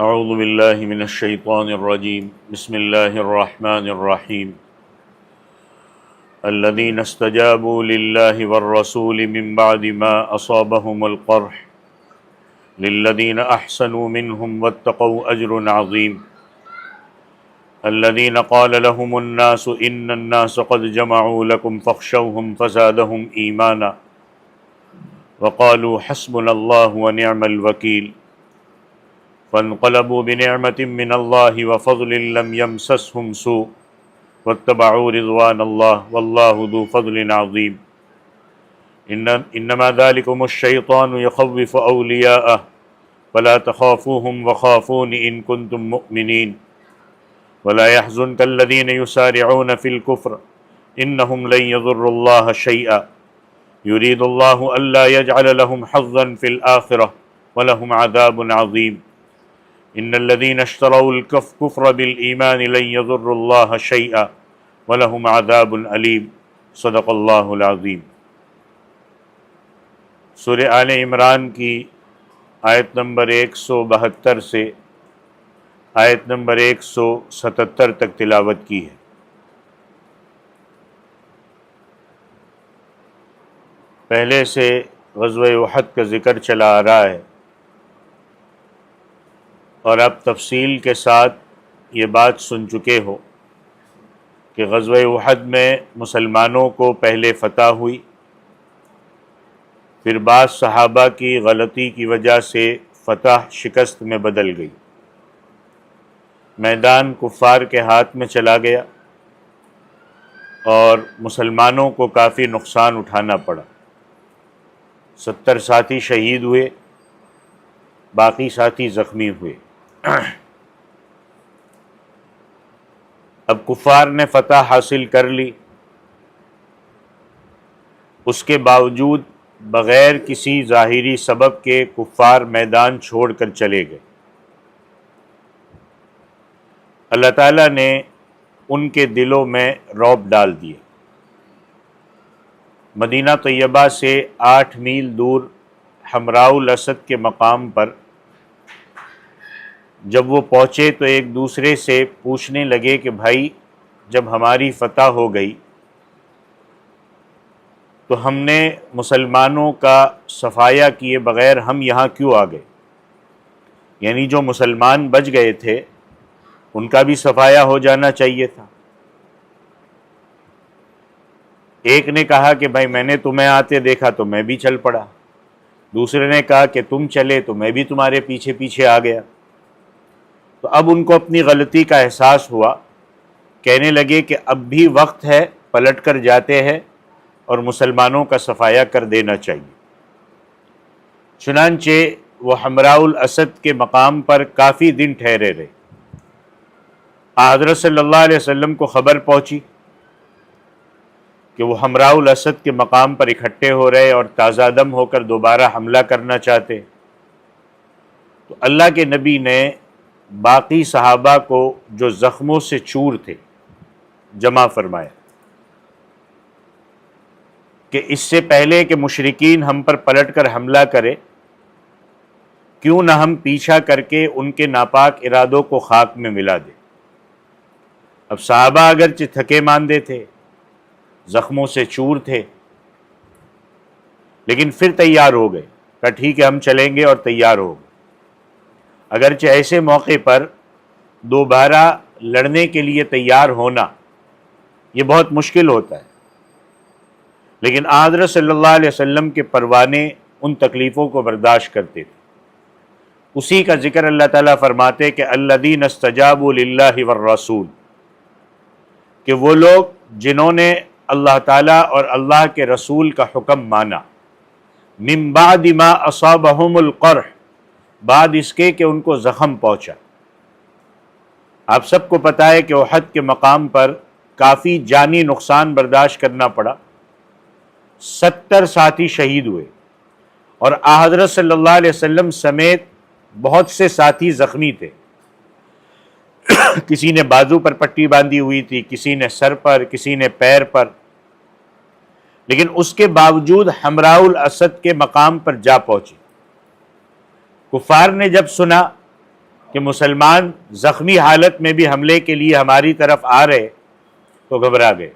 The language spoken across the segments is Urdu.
اعوذ باللہ من الشیطان الرجیم بسم اللہ الرحمن الرحیم الذین استجابوا للہ والرسول من بعد ما اصابهم القرح للذین احسنوا منهم واتقوا اجر عظیم الذین قال لهم الناس ان الناس قد جمعوا لكم فاخشوهم فزادهم ایمانا وقالوا حسبنا اللہ ونعم الوکیل فانقلبوا بنعمة من الله وفضل لم يمسسهم سوء واتبعوا رضوان الله والله ذو فضل عظيم إنما ذلكم الشيطان يخوف أولياءه فلا تخافوهم وخافون إن كنتم مؤمنين ولا يحزنك الذين يسارعون في الكفر إنهم لن يضروا الله شيئا يريد الله ألا يجعل لهم حظا في الآخرة ولهم عذاب عظيم ان الذين اشتروا الكفر بالایمان لن يضروا الله شيئا ولهم عذاب علیم صدق اللہ العظیم۔ سورہ آل عمران کی آیت نمبر 172 سے آیت نمبر 177 تک تلاوت کی ہے۔ پہلے سے غزوہ احد کا ذکر چلا آ رہا ہے اور اب تفصیل کے ساتھ یہ بات سن چکے ہو کہ غزوہ احد میں مسلمانوں کو پہلے فتح ہوئی، پھر بعض صحابہ کی غلطی کی وجہ سے فتح شکست میں بدل گئی، میدان کفار کے ہاتھ میں چلا گیا اور مسلمانوں کو کافی نقصان اٹھانا پڑا۔ 70 ساتھی شہید ہوئے، باقی ساتھی زخمی ہوئے۔ اب کفار نے فتح حاصل کر لی، اس کے باوجود بغیر کسی ظاہری سبب کے کفار میدان چھوڑ کر چلے گئے۔ اللہ تعالیٰ نے ان کے دلوں میں رعب ڈال دیا۔ مدینہ طیبہ سے 8 میل دور حمراء الاسد کے مقام پر جب وہ پہنچے تو ایک دوسرے سے پوچھنے لگے کہ بھائی جب ہماری فتح ہو گئی تو ہم نے مسلمانوں کا صفایا کیے بغیر ہم یہاں کیوں آ گئے؟ یعنی جو مسلمان بچ گئے تھے ان کا بھی صفایا ہو جانا چاہیے تھا۔ ایک نے کہا کہ بھائی میں نے تمہیں آتے دیکھا تو میں بھی چل پڑا، دوسرے نے کہا کہ تم چلے تو میں بھی تمہارے پیچھے پیچھے آ گیا۔ تو اب ان کو اپنی غلطی کا احساس ہوا، کہنے لگے کہ اب بھی وقت ہے، پلٹ کر جاتے ہیں اور مسلمانوں کا صفایا کر دینا چاہیے۔ چنانچہ وہ حمراء الاسد کے مقام پر کافی دن ٹھہرے رہے۔ حضرت صلی اللہ علیہ وسلم کو خبر پہنچی کہ وہ حمراء الاسد کے مقام پر اکٹھے ہو رہے اور تازہ دم ہو کر دوبارہ حملہ کرنا چاہتے، تو اللہ کے نبی نے باقی صحابہ کو جو زخموں سے چور تھے جمع فرمایا کہ اس سے پہلے کہ مشرکین ہم پر پلٹ کر حملہ کرے، کیوں نہ ہم پیچھا کر کے ان کے ناپاک ارادوں کو خاک میں ملا دیں۔ اب صحابہ اگرچہ تھکے ماندے تھے، زخموں سے چور تھے، لیکن پھر تیار ہو گئے، کہا ٹھیک ہے ہم چلیں گے، اور تیار ہو گئے۔ اگرچہ ایسے موقع پر دوبارہ لڑنے کے لیے تیار ہونا یہ بہت مشکل ہوتا ہے، لیکن حضرت صلی اللہ علیہ وسلم کے پروانے ان تکلیفوں کو برداشت کرتے تھے۔ اسی کا ذکر اللہ تعالیٰ فرماتے کہ الذین استجابوا للہ والرسول، کہ وہ لوگ جنہوں نے اللہ تعالیٰ اور اللہ کے رسول کا حکم مانا، من بعد ما اصابہم القرح، بعد اس کے کہ ان کو زخم پہنچا۔ آپ سب کو پتہ ہے کہ احد کے مقام پر کافی جانی نقصان برداشت کرنا پڑا، 70 ساتھی شہید ہوئے اور حضرت صلی اللہ علیہ وسلم سمیت بہت سے ساتھی زخمی تھے۔ کسی نے بازو پر پٹی باندھی ہوئی تھی، کسی نے سر پر، کسی نے پیر پر، لیکن اس کے باوجود حمراء الاسد کے مقام پر جا پہنچے۔ کفار نے جب سنا کہ مسلمان زخمی حالت میں بھی حملے کے لیے ہماری طرف آ رہے تو گھبرا گئے،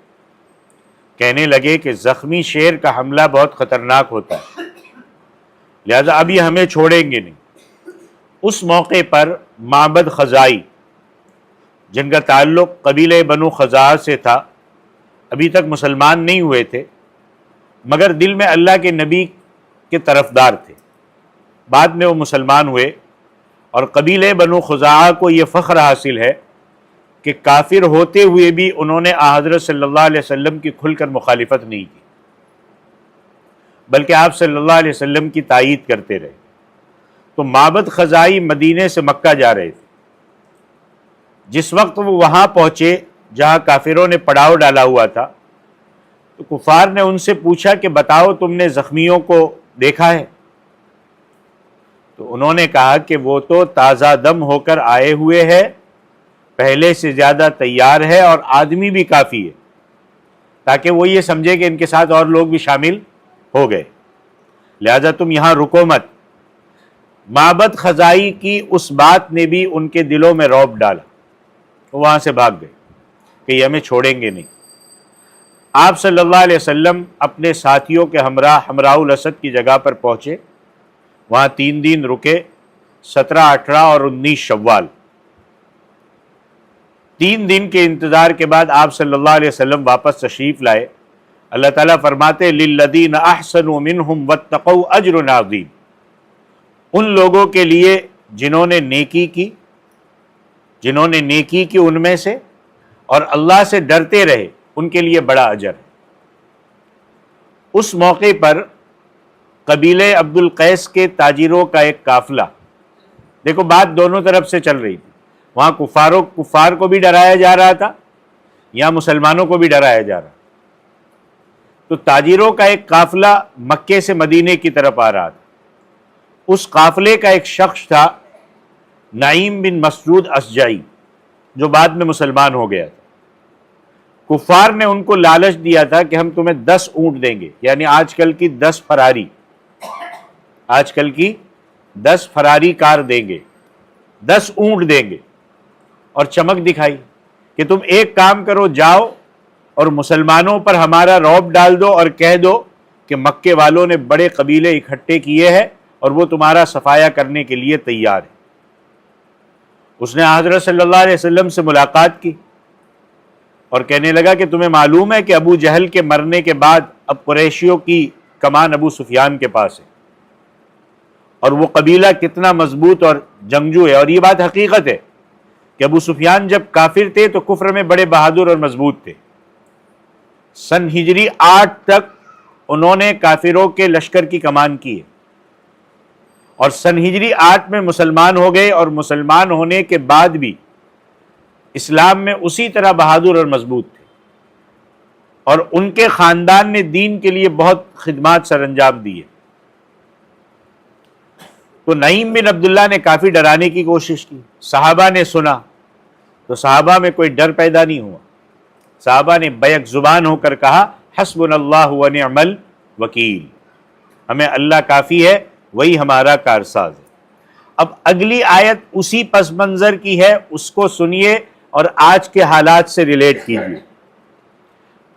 کہنے لگے کہ زخمی شیر کا حملہ بہت خطرناک ہوتا ہے، لہذا اب یہ ہمیں چھوڑیں گے نہیں۔ اس موقع پر معبد خزائی، جن کا تعلق قبیلہ بنو خزاعہ سے تھا، ابھی تک مسلمان نہیں ہوئے تھے مگر دل میں اللہ کے نبی کے طرفدار تھے، بعد میں وہ مسلمان ہوئے، اور قبیلہ بنو خزاعہ کو یہ فخر حاصل ہے کہ کافر ہوتے ہوئے بھی انہوں نے حضرت صلی اللہ علیہ وسلم کی کھل کر مخالفت نہیں کی، بلکہ آپ صلی اللہ علیہ وسلم کی تائید کرتے رہے۔ تو معبد خزائی مدینے سے مکہ جا رہے تھے، جس وقت وہ وہاں پہنچے جہاں کافروں نے پڑاؤ ڈالا ہوا تھا، تو کفار نے ان سے پوچھا کہ بتاؤ تم نے زخمیوں کو دیکھا ہے؟ تو انہوں نے کہا کہ وہ تو تازہ دم ہو کر آئے ہوئے ہیں، پہلے سے زیادہ تیار ہے، اور آدمی بھی کافی ہے، تاکہ وہ یہ سمجھے کہ ان کے ساتھ اور لوگ بھی شامل ہو گئے، لہذا تم یہاں رکو مت۔ معبد خزائی کی اس بات نے بھی ان کے دلوں میں رعب ڈالا، وہ وہاں سے بھاگ گئے کہ یہ ہمیں چھوڑیں گے نہیں۔ آپ صلی اللہ علیہ وسلم اپنے ساتھیوں کے ہمراہ حمراء الاسد کی جگہ پر پہنچے، وہاں 3 دن رکے، 17، 18 اور 19 شوال۔ 3 دن کے انتظار کے بعد آپ صلی اللہ علیہ وسلم واپس تشریف لائے۔ اللہ تعالیٰ فرماتے للذین احسنوا منہم واتقوا اجر عظیم، ان لوگوں کے لیے جنہوں نے نیکی کی ان میں سے اور اللہ سے ڈرتے رہے، ان کے لیے بڑا اجر ہے۔ اس موقع پر قبیلہ عبد القیس کے تاجروں کا ایک قافلہ، دیکھو بات دونوں طرف سے چل رہی تھی، وہاں کفار کو بھی ڈرایا جا رہا تھا، یہاں مسلمانوں کو بھی ڈرایا جا رہا۔ تو تاجروں کا ایک قافلہ مکے سے مدینے کی طرف آ رہا تھا، اس قافلے کا ایک شخص تھا نعیم بن مسعود اشجعی، جو بعد میں مسلمان ہو گیا تھا۔ کفار نے ان کو لالچ دیا تھا کہ ہم تمہیں 10 اونٹ دیں گے، یعنی آج کل کی 10 فراری کار دیں گے، 10 اونٹ دیں گے، اور چمک دکھائی کہ تم ایک کام کرو، جاؤ اور مسلمانوں پر ہمارا رعب ڈال دو اور کہہ دو کہ مکے والوں نے بڑے قبیلے اکٹھے کیے ہیں اور وہ تمہارا صفایا کرنے کے لیے تیار ہے۔ اس نے حضرت صلی اللہ علیہ وسلم سے ملاقات کی اور کہنے لگا کہ تمہیں معلوم ہے کہ ابو جہل کے مرنے کے بعد اب قریشیوں کی کمان ابو سفیان کے پاس ہے، اور وہ قبیلہ کتنا مضبوط اور جنگجو ہے، اور یہ بات حقیقت ہے کہ ابو سفیان جب کافر تھے تو کفر میں بڑے بہادر اور مضبوط تھے۔ سن ہجری 8 تک انہوں نے کافروں کے لشکر کی کمان کی ہے، اور سن ہجری 8 میں مسلمان ہو گئے، اور مسلمان ہونے کے بعد بھی اسلام میں اسی طرح بہادر اور مضبوط تھے، اور ان کے خاندان نے دین کے لیے بہت خدمات سر انجام دی ہے۔ تو نعیم بن عبداللہ نے کافی ڈرانے کی کوشش کی، صحابہ نے سنا تو صحابہ میں کوئی ڈر پیدا نہیں ہوا، صحابہ نے بیک زبان ہو کر کہا حسبنا اللہ ونعم الوکیل، ہمیں اللہ کافی ہے، وہی ہمارا کارساز ہے۔ اب اگلی آیت اسی پس منظر کی ہے، اس کو سنیے اور آج کے حالات سے ریلیٹ کیجیے۔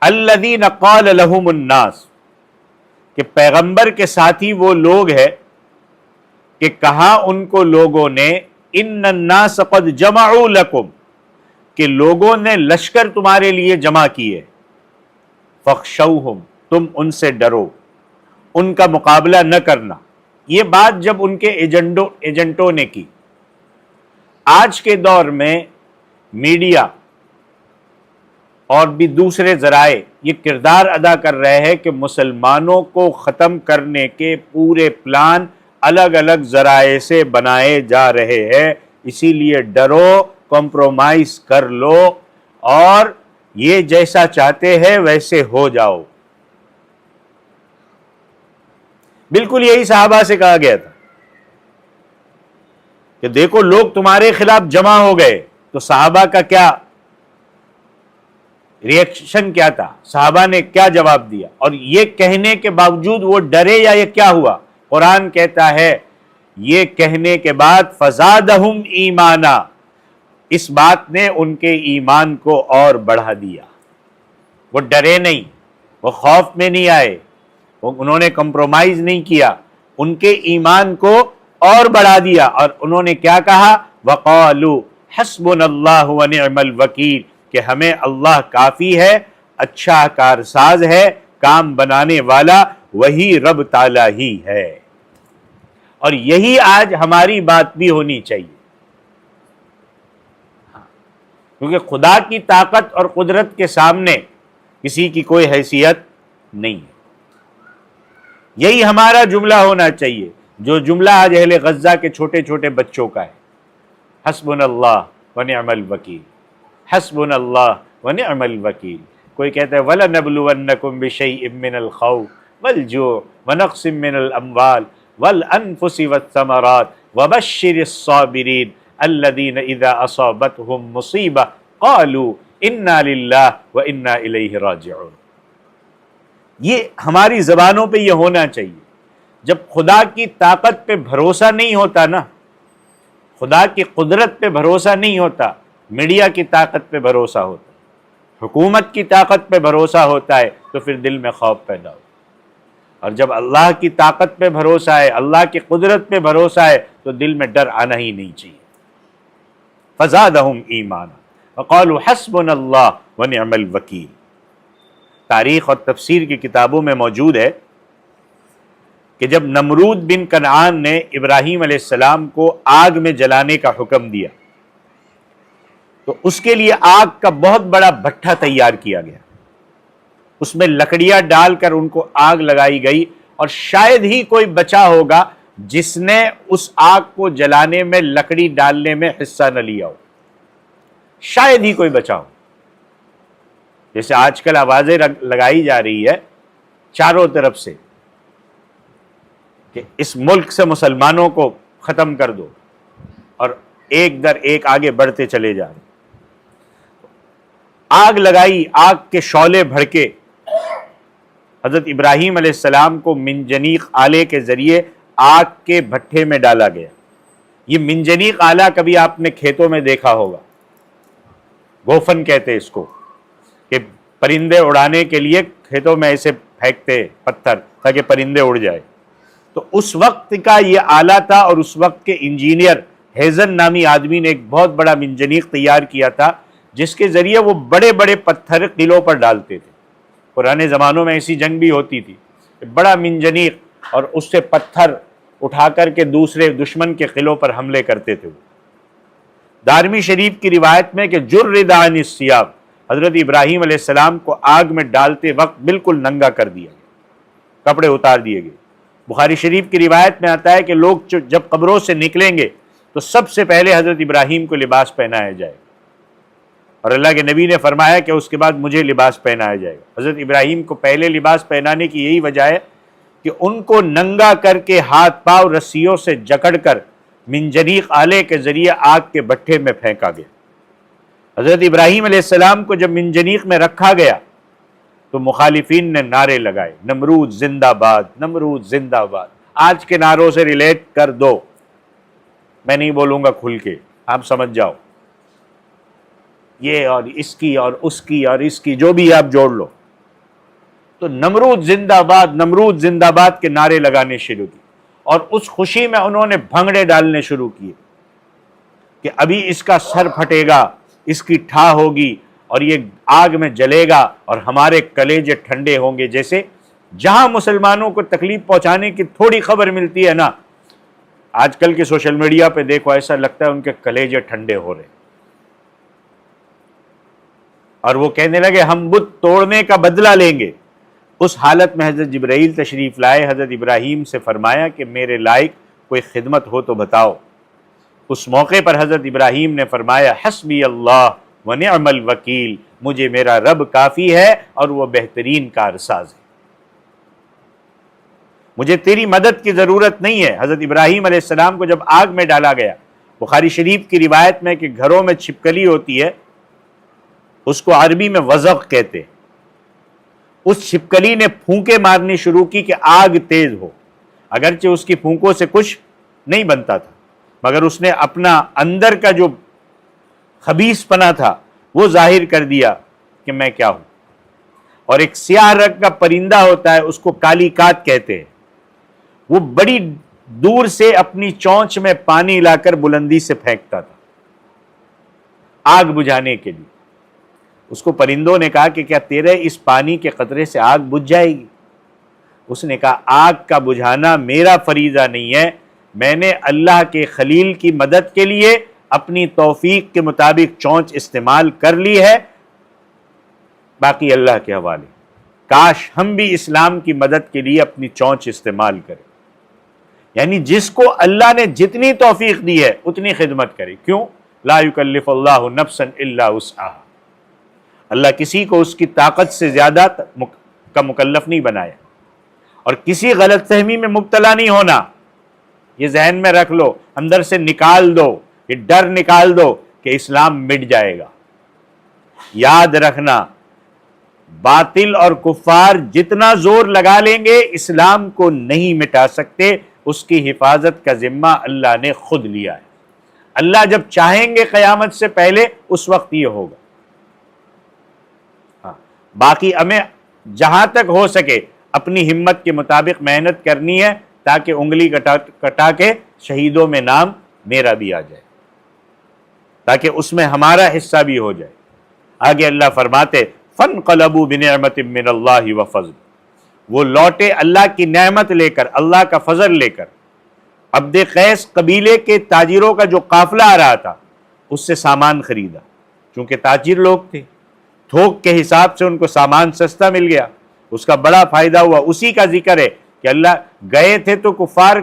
الذین قال لهم الناس، کہ پیغمبر کے ساتھی وہ لوگ ہیں کہ کہا ان کو لوگوں نے ان الناس قد جمعوا لکم، کہ لوگوں نے لشکر تمہارے لیے جمع کیے، فخشوہم، تم ان سے ڈرو، ان کا مقابلہ نہ کرنا۔ یہ بات جب ان کے ایجنٹوں نے کی، آج کے دور میں میڈیا اور بھی دوسرے ذرائع یہ کردار ادا کر رہے ہیں کہ مسلمانوں کو ختم کرنے کے پورے پلان الگ الگ ذرائع سے بنائے جا رہے ہیں، اسی لیے ڈرو، کمپرومائز کر لو، اور یہ جیسا چاہتے ہیں ویسے ہو جاؤ۔ بالکل یہی صحابہ سے کہا گیا تھا کہ دیکھو لوگ تمہارے خلاف جمع ہو گئے، تو صحابہ کا کیا ریئیکشن کیا تھا، صحابہ نے کیا جواب دیا، اور یہ کہنے کے باوجود وہ ڈرے یا یہ کیا ہوا؟ قرآن کہتا ہے یہ کہنے کے بعد فزادہم ایمانا، اس بات نے ان کے ایمان کو اور بڑھا دیا. وہ ڈرے نہیں، وہ خوف میں نہیں آئے، انہوں نے کمپرومائز نہیں کیا، ان کے ایمان کو اور بڑھا دیا. اور انہوں نے کیا کہا؟ وقالوا حسبنا اللہ ونعم الوکیل، کہ ہمیں اللہ کافی ہے، اچھا کارساز ہے، کام بنانے والا وہی رب تعالی ہی ہے. اور یہی آج ہماری بات بھی ہونی چاہیے، کیونکہ خدا کی طاقت اور قدرت کے سامنے کسی کی کوئی حیثیت نہیں ہے. یہی ہمارا جملہ ہونا چاہیے، جو جملہ آج اہل غزہ کے چھوٹے چھوٹے بچوں کا ہے، حسبنا اللہ ونعم الوکیل، حسبنا اللہ ونعم الوکیل. کوئی کہتا ہے وَلَنَبْلُوَنَّكُمْ بِشَيْءٍ مِّنَ الْخَوْفِ وَالْجُوعِ وَنَقْصٍ مِّنَ الْأَمْوَالِ وَالْأَنفُسِ وَالثَّمَرَاتِ وَبَشِّرِ الصَّابِرِينَ الَّذِينَ إِذَا أَصَابَتْهُمْ مُصِيبَةٌ قَالُوا إِنَّا لِلَّهِ وَإِنَّا إِلَيْهِ رَاجِعُونَ. یہ ہماری زبانوں پہ یہ ہونا چاہیے. جب خدا کی طاقت پہ بھروسہ نہیں ہوتا نا، خدا کی قدرت پہ بھروسہ نہیں ہوتا، میڈیا کی طاقت پہ بھروسہ ہوتا، حکومت کی طاقت پہ بھروسہ ہوتا ہے، تو پھر دل میں خوف پیدا ہوتا. اور جب اللہ کی طاقت پہ بھروسہ ہے، اللہ کی قدرت پہ بھروسہ ہے، تو دل میں ڈر آنا ہی نہیں چاہیے. فزادہم ایمانا وقالوا حسبنا اللہ ونعم الوکیل. تاریخ اور تفسیر کی کتابوں میں موجود ہے کہ جب نمرود بن کنعان نے ابراہیم علیہ السلام کو آگ میں جلانے کا حکم دیا، تو اس کے لیے آگ کا بہت بڑا بھٹا تیار کیا گیا، اس میں لکڑیاں ڈال کر ان کو آگ لگائی گئی. اور شاید ہی کوئی بچا ہوگا جس نے اس آگ کو جلانے میں، لکڑی ڈالنے میں حصہ نہ لیا ہو، شاید ہی کوئی بچا ہو. جیسے آج کل آوازیں لگائی جا رہی ہے چاروں طرف سے کہ اس ملک سے مسلمانوں کو ختم کر دو، اور ایک در ایک آگے بڑھتے چلے جا رہے. آگ لگائی، آگ کے شعلے بھڑکے، حضرت ابراہیم علیہ السلام کو منجنیق آلے کے ذریعے آگ کے بھٹے میں ڈالا گیا. یہ منجنیق آلہ کبھی آپ نے کھیتوں میں دیکھا ہوگا، گوفن کہتے اس کو، کہ پرندے اڑانے کے لیے کھیتوں میں ایسے پھینکتے پتھر تاکہ پرندے اڑ جائے. تو اس وقت کا یہ آلہ تھا، اور اس وقت کے انجینئر ہیزن نامی آدمی نے ایک بہت بڑا منجنیق تیار کیا تھا، جس کے ذریعے وہ بڑے بڑے پتھر قلعوں پر ڈالتے تھے. پرانے زمانوں میں ایسی جنگ بھی ہوتی تھی، بڑا منجنیق، اور اس سے پتھر اٹھا کر کے دوسرے دشمن کے قلعوں پر حملے کرتے تھے. دارمی شریف کی روایت میں کہ جرد عن الثیاب، حضرت ابراہیم علیہ السلام کو آگ میں ڈالتے وقت بالکل ننگا کر دیا گیا، کپڑے اتار دیے گئے. بخاری شریف کی روایت میں آتا ہے کہ لوگ جب قبروں سے نکلیں گے تو سب سے پہلے حضرت ابراہیم کو لباس پہنایا جائے، اور اللہ کے نبی نے فرمایا کہ اس کے بعد مجھے لباس پہنایا جائے گا. حضرت ابراہیم کو پہلے لباس پہنانے کی یہی وجہ ہے کہ ان کو ننگا کر کے ہاتھ پاؤں رسیوں سے جکڑ کر منجنیق آلے کے ذریعے آگ کے بھٹے میں پھینکا گیا. حضرت ابراہیم علیہ السلام کو جب منجنیق میں رکھا گیا تو مخالفین نے نعرے لگائے، نمرود زندہ باد، نمرود زندہ باد. آج کے نعروں سے ریلیٹ کر دو، میں نہیں بولوں گا کھل کے، آپ سمجھ جاؤ. یہ اور اس کی اور اس کی اور اس کی جو بھی آپ جوڑ لو. تو نمرود زندہ باد، نمرود زندہ باد کے نعرے لگانے شروع کی، اور اس خوشی میں انہوں نے بھنگڑے ڈالنے شروع کیے کہ ابھی اس کا سر پھٹے گا، اس کی ٹھا ہوگی، اور یہ آگ میں جلے گا، اور ہمارے کلیجے ٹھنڈے ہوں گے. جیسے جہاں مسلمانوں کو تکلیف پہنچانے کی تھوڑی خبر ملتی ہے نا، آج کل کے سوشل میڈیا پہ دیکھو، ایسا لگتا ہے ان کے کلیجے ٹھنڈے ہو رہے، اور وہ کہنے لگے ہم بت توڑنے کا بدلہ لیں گے. اس حالت میں حضرت جبرائیل تشریف لائے، حضرت ابراہیم سے فرمایا کہ میرے لائق کوئی خدمت ہو تو بتاؤ. اس موقع پر حضرت ابراہیم نے فرمایا حسبی اللہ ونعم الوکیل، مجھے میرا رب کافی ہے اور وہ بہترین کارساز ہے، مجھے تیری مدد کی ضرورت نہیں ہے. حضرت ابراہیم علیہ السلام کو جب آگ میں ڈالا گیا، بخاری شریف کی روایت میں کہ گھروں میں چھپکلی ہوتی ہے، اس کو عربی میں وزغ کہتے. اس چھپکلی نے پھونکے مارنی شروع کی کہ آگ تیز ہو، اگرچہ اس کی پھونکوں سے کچھ نہیں بنتا تھا، مگر اس نے اپنا اندر کا جو خبیث پنا تھا وہ ظاہر کر دیا کہ میں کیا ہوں۔ اور ایک سیاہ رنگ کا پرندہ ہوتا ہے، اس کو کالی کات کہتے ہیں، وہ بڑی دور سے اپنی چونچ میں پانی لا کر بلندی سے پھینکتا تھا آگ بجھانے کے لیے۔ اس کو پرندوں نے کہا کہ کیا تیرے اس پانی کے قطرے سے آگ بجھ جائے گی؟ اس نے کہا آگ کا بجھانا میرا فریضہ نہیں ہے، میں نے اللہ کے خلیل کی مدد کے لیے اپنی توفیق کے مطابق چونچ استعمال کر لی ہے، باقی اللہ کے حوالے۔ کاش ہم بھی اسلام کی مدد کے لیے اپنی چونچ استعمال کریں، یعنی جس کو اللہ نے جتنی توفیق دی ہے اتنی خدمت کرے۔ کیوں؟ لا یکلف اللہ نفسا الا وسعہا، اللہ کسی کو اس کی طاقت سے زیادہ کا مکلف نہیں بنایا، اور کسی غلط فہمی میں مبتلا نہیں ہونا، یہ ذہن میں رکھ لو، اندر سے نکال دو، یہ ڈر نکال دو کہ اسلام مٹ جائے گا۔ یاد رکھنا، باطل اور کفار جتنا زور لگا لیں گے اسلام کو نہیں مٹا سکتے، اس کی حفاظت کا ذمہ اللہ نے خود لیا ہے۔ اللہ جب چاہیں گے قیامت سے پہلے اس وقت یہ ہوگا۔ باقی ہمیں جہاں تک ہو سکے اپنی ہمت کے مطابق محنت کرنی ہے، تاکہ انگلی کٹا کے شہیدوں میں نام میرا بھی آ جائے، تاکہ اس میں ہمارا حصہ بھی ہو جائے۔ آگے اللہ فرماتے فَانْقَلَبُوا بِنِعْمَةٍ مِّنَ اللَّهِ وَفَضْلٍ، وہ لوٹے اللہ کی نعمت لے کر، اللہ کا فضل لے کر۔ عبد قیس قبیلے کے تاجروں کا جو قافلہ آ رہا تھا اس سے سامان خریدا، چونکہ تاجر لوگ تھے، تھوک کے حساب سے ان کو سامان سستا مل گیا، اس کا بڑا فائدہ ہوا۔ اسی کا ذکر ہے کہ اللہ گئے تھے تو کفار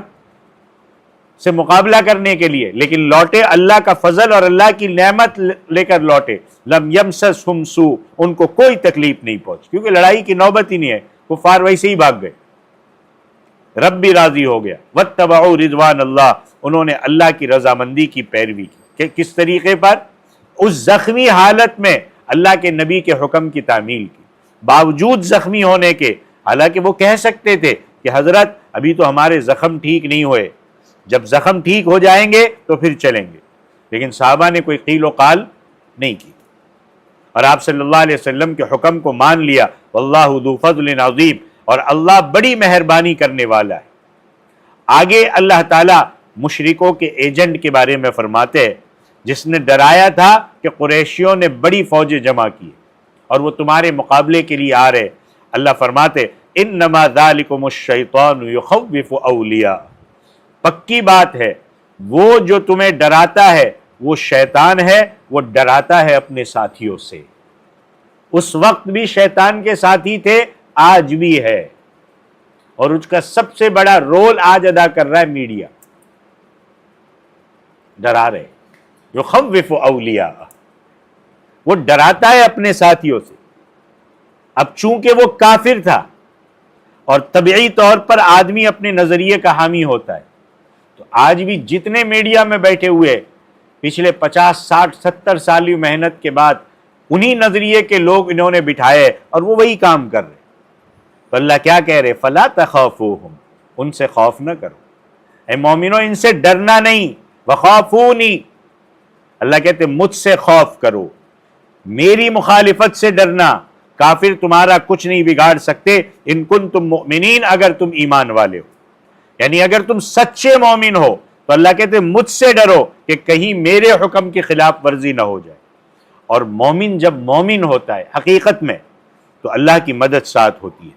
سے مقابلہ کرنے کے لیے، لیکن لوٹے اللہ کا فضل اور اللہ کی نعمت لے کر لوٹے۔ لم یمسسہم سوء، ان کو کوئی تکلیف نہیں پہنچی، کیونکہ لڑائی کی نوبت ہی نہیں ہے، کفار ویسے ہی بھاگ گئے، رب بھی راضی ہو گیا۔ واتبعوا رضوان اللہ، انہوں نے اللہ کی رضامندی کی پیروی کی۔ کہ کس طریقے پر؟ اس زخمی حالت میں اللہ کے نبی کے حکم کی تعمیل کی، باوجود زخمی ہونے کے۔ حالانکہ وہ کہہ سکتے تھے کہ حضرت ابھی تو ہمارے زخم ٹھیک نہیں ہوئے، جب زخم ٹھیک ہو جائیں گے تو پھر چلیں گے، لیکن صحابہ نے کوئی قیل و قال نہیں کی، اور آپ صلی اللہ علیہ وسلم کے حکم کو مان لیا۔ واللہ ذو فضل عظیم، اور اللہ بڑی مہربانی کرنے والا ہے۔ آگے اللہ تعالیٰ مشرکوں کے ایجنٹ کے بارے میں فرماتے ہیں، جس نے ڈرایا تھا کہ قریشیوں نے بڑی فوجیں جمع کی اور وہ تمہارے مقابلے کے لیے آ رہے۔ اللہ فرماتے انما ذالکم الشیطان یخوف اولیاء، پکی بات ہے وہ جو تمہیں ڈراتا ہے وہ شیطان ہے، وہ ڈراتا ہے اپنے ساتھیوں سے۔ اس وقت بھی شیطان کے ساتھی تھے، آج بھی ہے، اور اس کا سب سے بڑا رول آج ادا کر رہا ہے میڈیا، ڈرا رہے۔ یخوف اولیاء، وہ ڈراتا ہے اپنے ساتھیوں سے۔ اب چونکہ وہ کافر تھا اور طبعی طور پر آدمی اپنے نظریے کا حامی ہوتا ہے، تو آج بھی جتنے میڈیا میں بیٹھے ہوئے پچھلے 50 60 70 سال محنت کے بعد انہی نظریے کے لوگ انہوں نے بٹھائے اور وہ وہی کام کر رہے۔ تو اللہ کیا کہہ رہے؟ فلا تخافوہم، ان سے خوف نہ کرو، اے مومنو ان سے ڈرنا نہیں، وخافونی، اللہ کہتے مجھ سے خوف کرو، میری مخالفت سے ڈرنا، کافر تمہارا کچھ نہیں بگاڑ سکتے، ان کنتم مؤمنین، اگر تم ایمان والے ہو، یعنی اگر تم سچے مومن ہو تو اللہ کہتے مجھ سے ڈرو کہ کہیں میرے حکم کی خلاف ورزی نہ ہو جائے۔ اور مومن جب مومن ہوتا ہے حقیقت میں تو اللہ کی مدد ساتھ ہوتی ہے،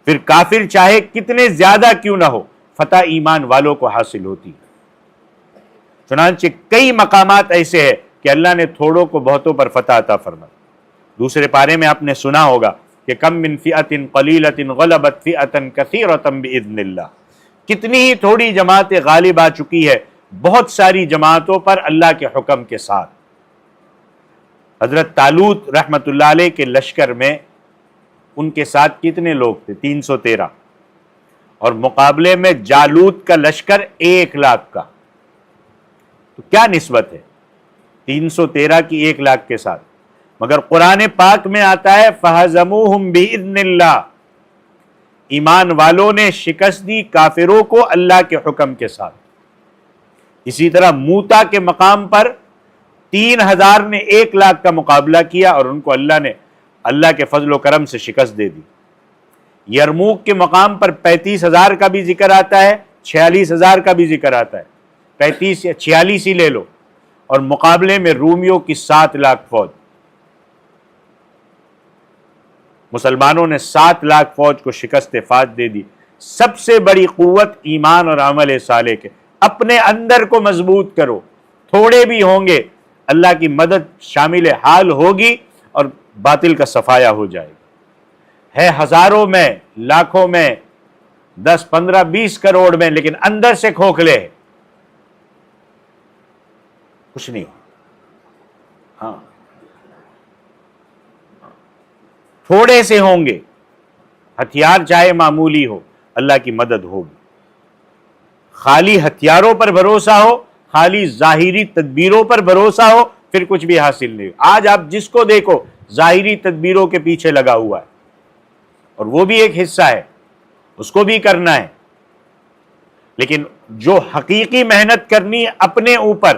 پھر کافر چاہے کتنے زیادہ کیوں نہ ہو، فتح ایمان والوں کو حاصل ہوتی ہے۔ چنانچہ کئی مقامات ایسے ہیں کہ اللہ نے تھوڑوں کو بہتوں پر فتح عطا فرمائی۔ دوسرے پارے میں آپ نے سنا ہوگا کہ کم من فئۃ قلیلۃ غلبت فئۃ کثیرۃ بإذن اللہ، کتنی ہی تھوڑی جماعتیں غالب آ چکی ہے بہت ساری جماعتوں پر اللہ کے حکم کے ساتھ۔ حضرت طالوت رحمت اللہ علیہ کے لشکر میں ان کے ساتھ کتنے لوگ تھے؟ 313، اور مقابلے میں جالوت کا لشکر 1 لاکھ کا، تو کیا نسبت ہے 313 کی 1 لاکھ کے ساتھ؟ مگر قرآن پاک میں آتا ہے فَهَزَمُوهُمْ بِإِذْنِ اللَّهِ، ایمان والوں نے شکست دی کافروں کو اللہ کے حکم کے ساتھ۔ اسی طرح موتا کے مقام پر 3000 نے 1,00,000 کا مقابلہ کیا اور ان کو اللہ نے اللہ کے فضل و کرم سے شکست دے دی۔ یرموک کے مقام پر 35,000 کا بھی ذکر آتا ہے، 46,000 کا بھی ذکر آتا ہے، 35 یا 46 ہی لے لو، اور مقابلے میں رومیوں کی 7,00,000 فوج۔ مسلمانوں نے 7,00,000 فوج کو شکست فات دے دی۔ سب سے بڑی قوت ایمان اور عمل صالح کے۔ اپنے اندر کو مضبوط کرو، تھوڑے بھی ہوں گے اللہ کی مدد شامل حال ہوگی اور باطل کا صفایا ہو جائے گا۔ ہے ہزاروں میں، لاکھوں میں، 10 15 20 کروڑ میں، لیکن اندر سے کھوکھلے ہے، کچھ نہیں۔ ہاں، تھوڑے سے ہوں گے، ہتھیار چاہے معمولی ہو، اللہ کی مدد ہوگی۔ خالی ہتھیاروں پر بھروسہ ہو، خالی ظاہری تدبیروں پر بھروسہ ہو، پھر کچھ بھی حاصل نہیں۔ آج آپ جس کو دیکھو ظاہری تدبیروں کے پیچھے لگا ہوا ہے، اور وہ بھی ایک حصہ ہے، اس کو بھی کرنا ہے، لیکن جو حقیقی محنت کرنی ہے اپنے اوپر،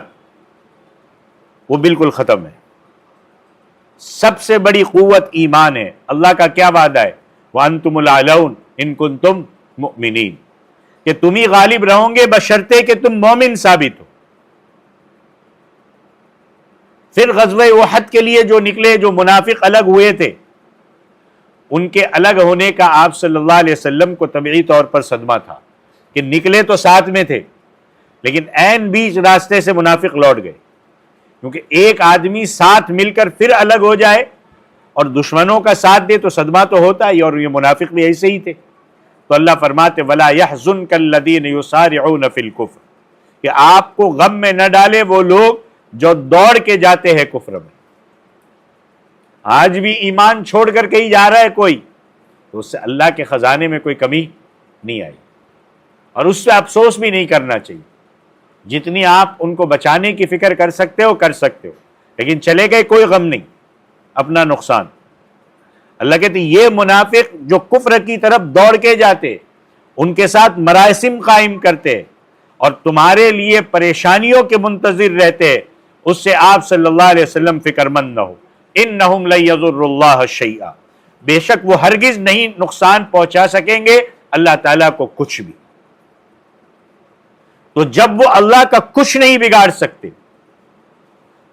وہ بالکل ختم ہے۔ سب سے بڑی قوت ایمان ہے۔ اللہ کا کیا وعدہ ہے؟ وَأَنْتُمُ الْأَعْلَوْنَ إِن كُنتُم مُؤْمِنِينَ، کہ تم ہی غالب رہو گے بشرطے کہ تم مومن ثابت ہو۔ پھر غزوہ احد کے لیے جو نکلے، جو منافق الگ ہوئے تھے، ان کے الگ ہونے کا آپ صلی اللہ علیہ وسلم کو طبعی طور پر صدمہ تھا کہ نکلے تو ساتھ میں تھے، لیکن عین بیچ راستے سے منافق لوٹ گئے، کیونکہ ایک آدمی ساتھ مل کر پھر الگ ہو جائے اور دشمنوں کا ساتھ دے تو صدمہ تو ہوتا ہے، اور یہ منافق بھی ایسے ہی تھے۔ تو اللہ فرماتے وَلَا يَحْزُنْكَ الَّذِينَ يُسَارِعُونَ فِي الْكُفْرِ، کہ آپ کو غم میں نہ ڈالے وہ لوگ جو دوڑ کے جاتے ہیں کفر میں۔ آج بھی ایمان چھوڑ کر کہیں جا رہا ہے کوئی، تو اس سے اللہ کے خزانے میں کوئی کمی نہیں آئی، اور اس سے افسوس بھی نہیں کرنا چاہیے۔ جتنی آپ ان کو بچانے کی فکر کر سکتے ہو کر سکتے ہو، لیکن چلے گئے کوئی غم نہیں، اپنا نقصان۔ اللہ کہتے ہیں یہ منافق جو کفر کی طرف دوڑ کے جاتے، ان کے ساتھ مراسم قائم کرتے اور تمہارے لیے پریشانیوں کے منتظر رہتے، اس سے آپ صلی اللہ علیہ وسلم فکر مند نہ ہو۔ انہم لن یضروا اللہ شیئا، بے شک وہ ہرگز نہیں نقصان پہنچا سکیں گے اللہ تعالیٰ کو کچھ بھی۔ تو جب وہ اللہ کا کچھ نہیں بگاڑ سکتے،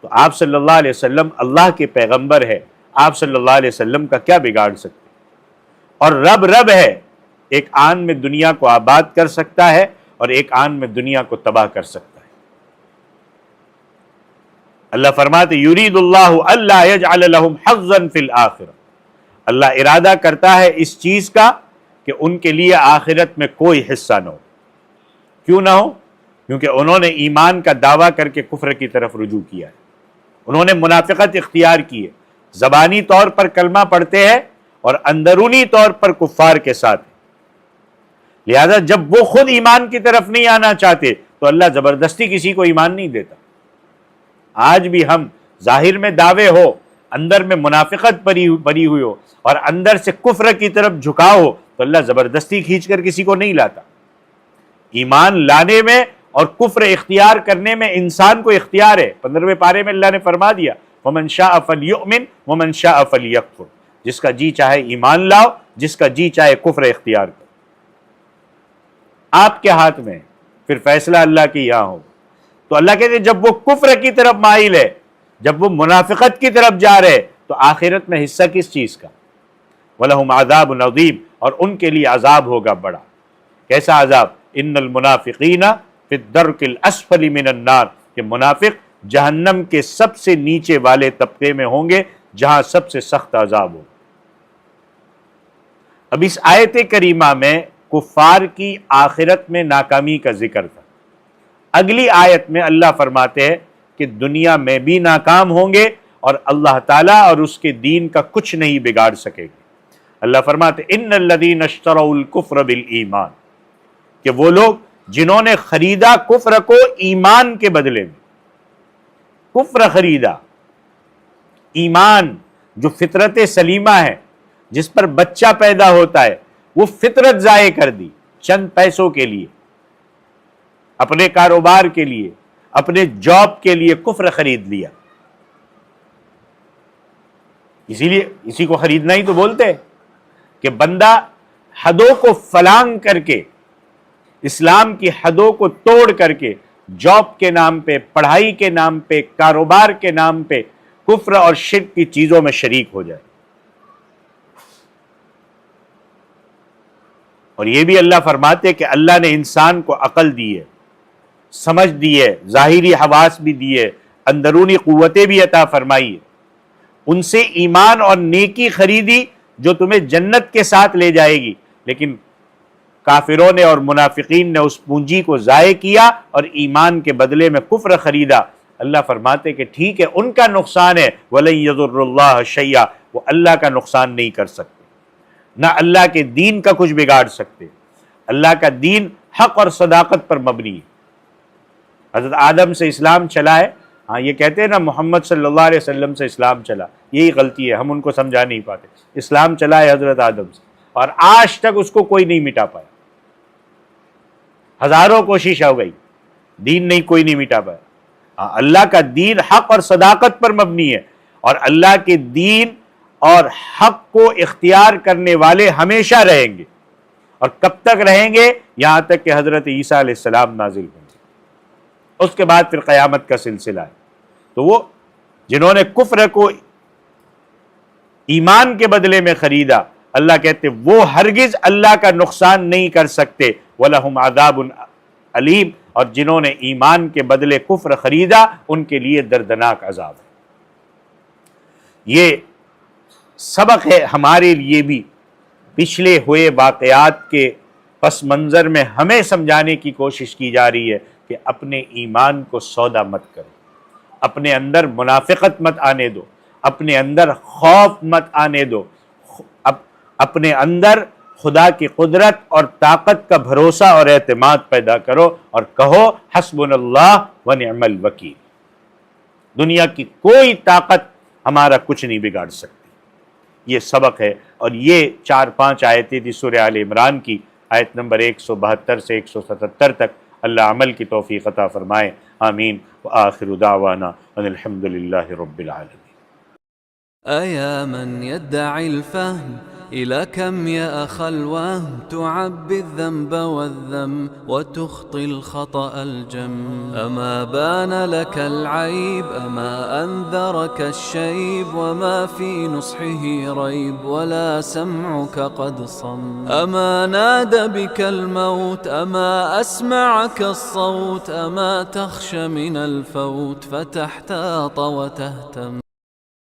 تو آپ صلی اللہ علیہ وسلم اللہ کے پیغمبر ہے، آپ صلی اللہ علیہ وسلم کا کیا بگاڑ سکتے؟ اور رب ہے، ایک آن میں دنیا کو آباد کر سکتا ہے اور ایک آن میں دنیا کو تباہ کر سکتا ہے۔ اللہ فرماتے یرید اللہ الا یجعل لهم حظا فی الآخرہ، اللہ ارادہ کرتا ہے اس چیز کا کہ ان کے لیے آخرت میں کوئی حصہ نہ ہو۔ کیوں نہ ہو؟ کیونکہ انہوں نے ایمان کا دعویٰ کر کے کفر کی طرف رجوع کیا ہے، انہوں نے منافقت اختیار کی ہے، زبانی طور پر کلمہ پڑھتے ہیں اور اندرونی طور پر کفار کے ساتھ ہیں۔ لہذا جب وہ خود ایمان کی طرف نہیں آنا چاہتے تو اللہ زبردستی کسی کو ایمان نہیں دیتا۔ آج بھی ہم ظاہر میں دعوے ہو، اندر میں منافقت بری ہوئی ہو اور اندر سے کفر کی طرف جھکاؤ ہو، تو اللہ زبردستی کھینچ کر کسی کو نہیں لاتا۔ ایمان لانے میں اور کفر اختیار کرنے میں انسان کو اختیار ہے۔ 15ویں پارے میں اللہ نے فرما دیا وَمَنْ شَاءَ فَلْيُؤْمِنْ وَمَنْ شَاءَ فَلْيَكْفُرْ، جس کا جی چاہے ایمان لاؤ، جس کا جی چاہے کفر اختیار کرو۔ آپ کے ہاتھ میں، پھر فیصلہ اللہ کی یہاں ہو۔ تو اللہ کہتے ہیں جب وہ کفر کی طرف مائل ہے، جب وہ منافقت کی طرف جا رہے، تو آخرت میں حصہ کس چیز کا؟ وَلَهُمْ عَذَابٌ عَظِيمٌ، اور ان کے لیے عذاب ہوگا بڑا۔ کیسا عذاب؟ ان المنافقین فی الدرک الاسفل من النار، کہ منافق جہنم کے سب سے نیچے والے طبقے میں ہوں گے جہاں سب سے سخت عذاب ہو۔ اب اس آیت کریمہ میں کفار کی آخرت میں ناکامی کا ذکر تھا۔ اگلی آیت میں اللہ فرماتے ہیں کہ دنیا میں بھی ناکام ہوں گے اور اللہ تعالیٰ اور اس کے دین کا کچھ نہیں بگاڑ سکے گے۔ اللہ فرماتے ان الذین اشتروا الکفر بالایمان، کہ وہ لوگ جنہوں نے خریدا کفر کو ایمان کے بدلے میں، کفر خریدا، ایمان جو فطرت سلیمہ ہے، جس پر بچہ پیدا ہوتا ہے، وہ فطرت ضائع کر دی چند پیسوں کے لیے، اپنے کاروبار کے لیے، اپنے جاب کے لیے کفر خرید لیا۔ اسی لیے اسی کو خریدنا ہی تو بولتے ہیں کہ بندہ حدوں کو فلانگ کر کے، اسلام کی حدوں کو توڑ کر کے جاب کے نام پہ، پڑھائی کے نام پہ، کاروبار کے نام پہ کفر اور شرک کی چیزوں میں شریک ہو جائے۔ اور یہ بھی اللہ فرماتے کہ اللہ نے انسان کو عقل دی ہے، سمجھ دی ہے، ظاہری حواس بھی دی ہے، اندرونی قوتیں بھی عطا فرمائی ہے، ان سے ایمان اور نیکی خریدی جو تمہیں جنت کے ساتھ لے جائے گی، لیکن کافروں نے اور منافقین نے اس پونجی کو ضائع کیا اور ایمان کے بدلے میں کفر خریدا۔ اللہ فرماتے کہ ٹھیک ہے ان کا نقصان ہے، وَلَن يَضُرُّ اللَّهَ شَيْئًا، وہ اللہ کا نقصان نہیں کر سکتے، نہ اللہ کے دین کا کچھ بگاڑ سکتے۔ اللہ کا دین حق اور صداقت پر مبنی ہے۔ حضرت آدم سے اسلام چلا ہے، ہاں یہ کہتے ہیں نا محمد صلی اللہ علیہ وسلم سے اسلام چلا، یہی غلطی ہے، ہم ان کو سمجھا نہیں پاتے۔ اسلام چلا ہے حضرت آدم سے، اور آج تک اس کو کوئی نہیں مٹا پایا، ہزاروں کوشش ہو گئی، دین نہیں کوئی نہیں مٹا پایا۔ ہاں اللہ کا دین حق اور صداقت پر مبنی ہے، اور اللہ کے دین اور حق کو اختیار کرنے والے ہمیشہ رہیں گے، اور کب تک رہیں گے؟ یہاں تک کہ حضرت عیسیٰ علیہ السلام نازل ہوں گے، اس کے بعد پھر قیامت کا سلسلہ ہے۔ تو وہ جنہوں نے کفر کو ایمان کے بدلے میں خریدا، اللہ کہتے وہ ہرگز اللہ کا نقصان نہیں کر سکتے، وَلَهُمْ عَذَابٌ علیم، اور جنہوں نے ایمان کے بدلے کفر خریدا ان کے لیے دردناک عذاب ہے۔ یہ سبق ہے ہمارے لیے بھی، پچھلے ہوئے واقعات کے پس منظر میں ہمیں سمجھانے کی کوشش کی جا رہی ہے کہ اپنے ایمان کو سودا مت کرو، اپنے اندر منافقت مت آنے دو، اپنے اندر خوف مت آنے دو، اپنے اندر خدا کی قدرت اور طاقت کا بھروسہ اور اعتماد پیدا کرو، اور کہو حسبنا اللہ ونعم الوکیل، دنیا کی کوئی طاقت ہمارا کچھ نہیں بگاڑ سکتی۔ یہ سبق ہے، اور یہ 4-5 آیتیں تھی سورہ آل عمران کی، آیت نمبر 172 سے 177 تک۔ اللہ عمل کی توفیق عطا فرمائے، آمین۔ وآخر دعوانا ان الحمد للہ رب العالمین۔ أيا من يدعي الفهم إلى كم يا أخ الوهم تعبي الذنب والذم وتخطي الخطأ الجم، أما بان لك العيب أما أنذرك الشيب، وما في نصحه ريب ولا سمعك قد صم، أما نادى بك الموت أما أسمعك الصوت، أما تخشى من الفوت فتحتاط وتهتم.